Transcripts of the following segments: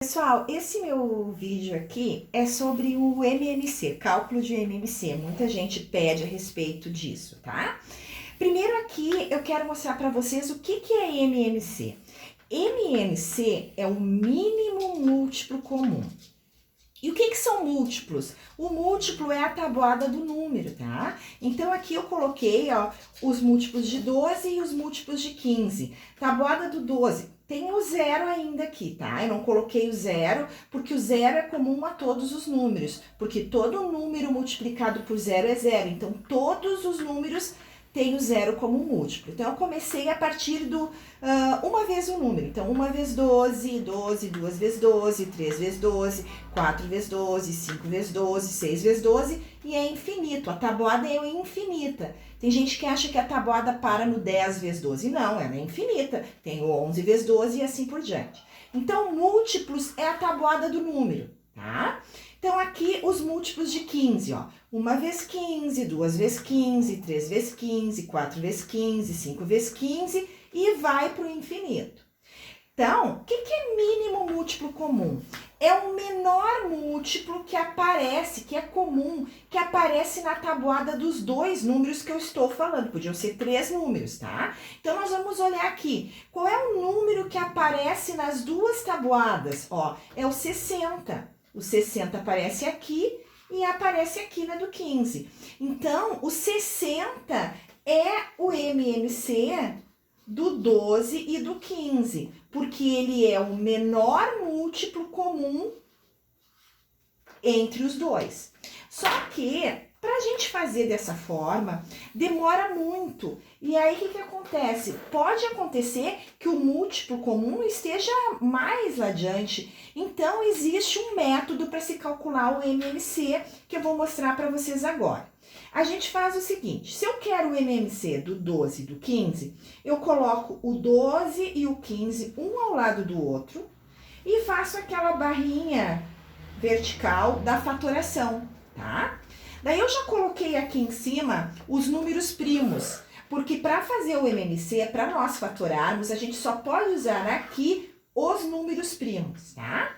Pessoal, esse meu vídeo aqui é sobre o MMC, cálculo de MMC. Muita gente pede a respeito disso, tá? Primeiro aqui eu quero mostrar para vocês o que é MMC. MMC é o mínimo múltiplo comum. E o que são múltiplos? O múltiplo é a tabuada do número, tá? Então aqui eu coloquei, ó, os múltiplos de 12 e os múltiplos de 15. Tabuada do 12, tem o zero ainda aqui, tá? Eu não coloquei o zero, porque o zero é comum a todos os números, porque todo número multiplicado por zero é zero, então todos os números têm o zero como múltiplo. Então eu comecei a partir do uma vez o número. Então, 1 vezes 12, 12, 2 vezes 12, 3 vezes 12, 4 vezes 12, 5 vezes 12, 6 vezes 12 e é infinito. A tabuada é infinita. Tem gente que acha que a tabuada para no 10 vezes 12. Não, ela é infinita. Tem o 11 vezes 12 e assim por diante. Então, múltiplos é a tabuada do número, tá? Então, aqui os múltiplos de 15, ó. 1 vezes 15, 2 vezes 15, 3 vezes 15, 4 vezes 15, 5 vezes 15 e vai para o infinito. Então, o que é mínimo múltiplo comum? É o menor múltiplo que aparece, que é comum, que aparece na tabuada dos dois números que eu estou falando. Podiam ser 3 números, tá? Então, nós vamos olhar aqui. Qual é o número que aparece nas duas tabuadas? Ó, é o 60. O 60 aparece aqui e aparece aqui na do 15. Então, o 60 é o MMC do 12 e do 15, porque ele é o menor múltiplo comum entre os dois. Só que, para a gente fazer dessa forma, demora muito. E aí, o que acontece? Pode acontecer que o múltiplo comum esteja mais adiante. Então, existe um método para se calcular o MMC, que eu vou mostrar para vocês agora. A gente faz o seguinte, se eu quero o MMC do 12 e do 15, eu coloco o 12 e o 15 um ao lado do outro e faço aquela barrinha vertical da fatoração, tá? Daí eu já coloquei aqui em cima os números primos, porque para fazer o MMC, para nós fatorarmos, a gente só pode usar aqui os números primos, tá?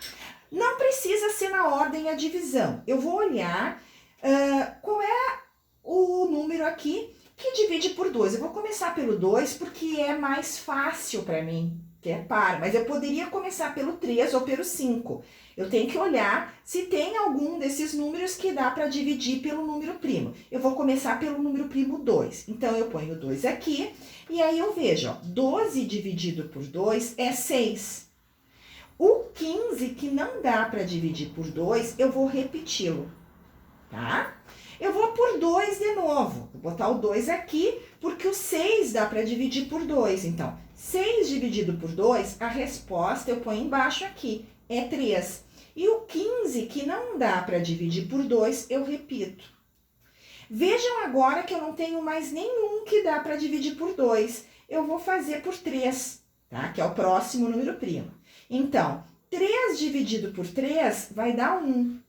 Não precisa ser na ordem a divisão. Eu vou olhar qual é o número aqui que divide por 2. Eu vou começar pelo 2 porque é mais fácil para mim, que é par. Mas eu poderia começar pelo 3 ou pelo 5. Eu tenho que olhar se tem algum desses números que dá para dividir pelo número primo. Eu vou começar pelo número primo 2. Então, eu ponho 2 aqui e aí eu vejo, ó, 12 dividido por 2 é 6. O 15, que não dá para dividir por 2, eu vou repeti-lo, tá? Eu vou por 2 de novo. Vou botar o 2 aqui, porque o 6 dá para dividir por 2. Então, 6 dividido por 2, a resposta eu ponho embaixo aqui, é 3. E o 15, que não dá para dividir por 2, eu repito. Vejam agora que eu não tenho mais nenhum que dá para dividir por 2. Eu vou fazer por 3, tá? Que é o próximo número primo. Então, 3 dividido por 3 vai dar 1.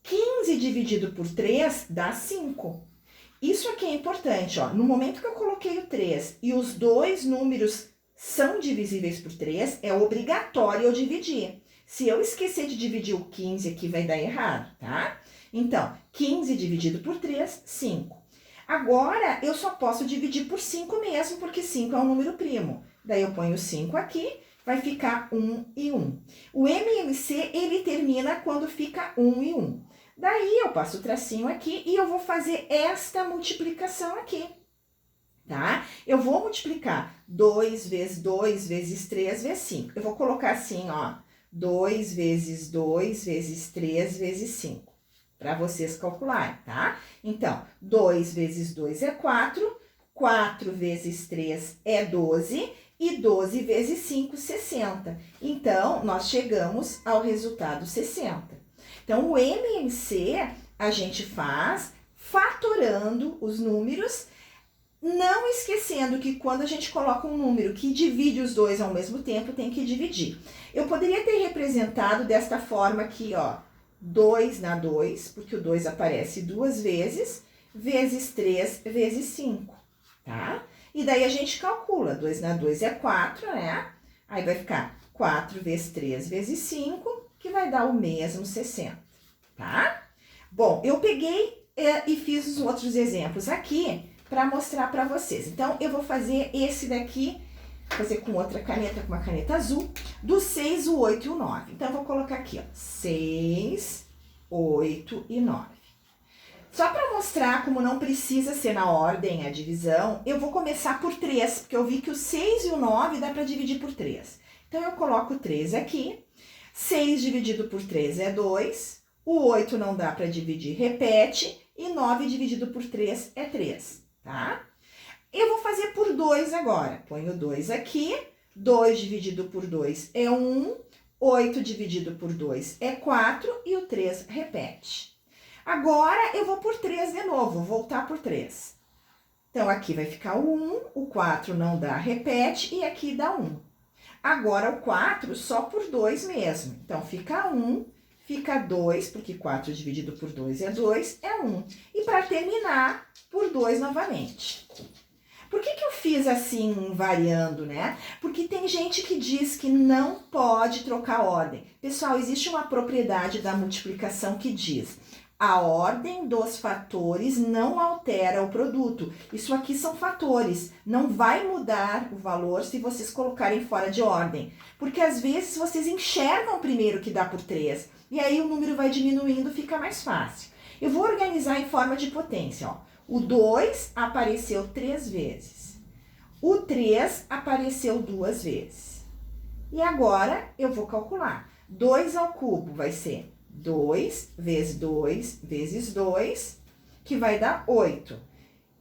15 dividido por 3 dá 5. Isso aqui é importante, ó. No momento que eu coloquei o 3 e os dois números são divisíveis por 3, é obrigatório eu dividir. Se eu esquecer de dividir o 15 aqui, vai dar errado, tá? Então, 15 dividido por 3, 5. Agora, eu só posso dividir por 5 mesmo, porque 5 é um número primo. Daí, eu ponho 5 aqui, vai ficar 1 e 1. O MMC, ele termina quando fica 1 e 1. Daí, eu passo o tracinho aqui e eu vou fazer esta multiplicação aqui, tá? Eu vou multiplicar 2 vezes 2 vezes 3 vezes 5. Eu vou colocar assim, ó, 2 vezes 2 vezes 3 vezes 5, para vocês calcularem, tá? Então, 2 vezes 2 é 4, 4 vezes 3 é 12 e 12 vezes 5, 60. Então, nós chegamos ao resultado 60. Então, o MMC a gente faz fatorando os números, não esquecendo que quando a gente coloca um número que divide os dois ao mesmo tempo, tem que dividir. Eu poderia ter representado desta forma aqui, ó, 2 na 2, porque o 2 aparece 2 vezes, vezes 3 vezes 5, tá? E daí a gente calcula, 2 na 2 é 4, né? Aí vai ficar 4 vezes 3 vezes 5, que vai dar o mesmo 60, tá? Bom, eu peguei e fiz os outros exemplos aqui para mostrar para vocês. Então, eu vou fazer esse daqui, fazer com outra caneta, com uma caneta azul, do 6, o 8 e o 9. Então, eu vou colocar aqui, ó, 6, 8 e 9. Só para mostrar como não precisa ser na ordem a divisão, eu vou começar por 3, porque eu vi que o 6 e o 9 dá para dividir por 3. Então, eu coloco 3 aqui, 6 dividido por 3 é 2, o 8 não dá para dividir, repete, e 9 dividido por 3 é 3, tá? Eu vou fazer por 2 agora. Ponho 2 aqui, 2 dividido por 2 é 1, 8 dividido por 2 é 4 e o 3 repete. Agora, eu vou por 3 de novo, vou voltar por 3. Então, aqui vai ficar o 1, o 4 não dá, repete, e aqui dá 1. Agora, o 4 só por 2 mesmo. Então, fica 1, fica 2, porque 4 dividido por 2 é 2, é 1. E para terminar, por 2 novamente. Por que eu fiz assim, variando, né? Porque tem gente que diz que não pode trocar ordem. Pessoal, existe uma propriedade da multiplicação que diz: a ordem dos fatores não altera o produto. Isso aqui são fatores. Não vai mudar o valor se vocês colocarem fora de ordem. Porque às vezes vocês enxergam primeiro que dá por 3. E aí o número vai diminuindo, fica mais fácil. Eu vou organizar em forma de potência, ó. O 2 apareceu 3 vezes. O 3 apareceu 2 vezes. E agora eu vou calcular. 2 ao cubo vai ser 2 vezes 2 vezes 2, que vai dar 8.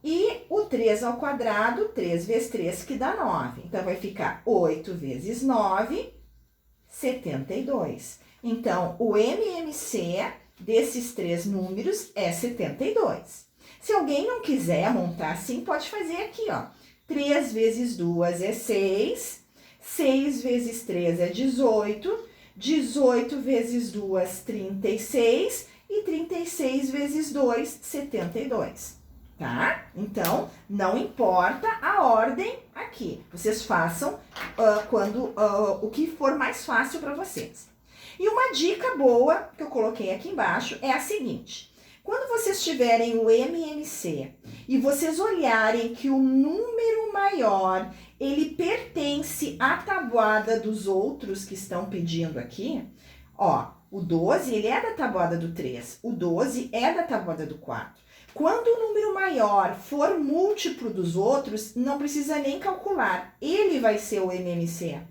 E o 3 ao quadrado, 3 vezes 3, que dá 9. Então, vai ficar 8 vezes 9, 72. Então, o MMC desses 3 números é 72. Se alguém não quiser montar assim, pode fazer aqui, ó. 3 vezes 2 é 6, 6 vezes 3 é 18, 18 vezes 2, 36, e 36 vezes 2, 72, tá? Então, não importa a ordem aqui. Vocês façam o que for mais fácil para vocês. E uma dica boa que eu coloquei aqui embaixo é a seguinte: quando vocês tiverem o MMC e vocês olharem que o número maior, ele pertence à tabuada dos outros que estão pedindo aqui, ó, o 12, ele é da tabuada do 3, o 12 é da tabuada do 4. Quando o número maior for múltiplo dos outros, não precisa nem calcular, ele vai ser o MMC.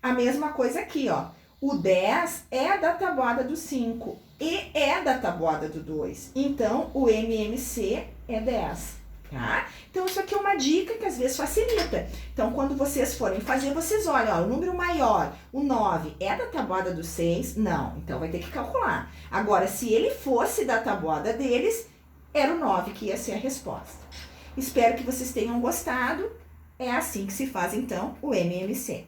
A mesma coisa aqui, ó. O 10 é da tabuada do 5 e é da tabuada do 2. Então, o MMC é 10, tá? Então, isso aqui é uma dica que às vezes facilita. Então, quando vocês forem fazer, vocês olham, ó, o número maior, o 9, é da tabuada do 6? Não, então vai ter que calcular. Agora, se ele fosse da tabuada deles, era o 9 que ia ser a resposta. Espero que vocês tenham gostado. É assim que se faz, então, o MMC.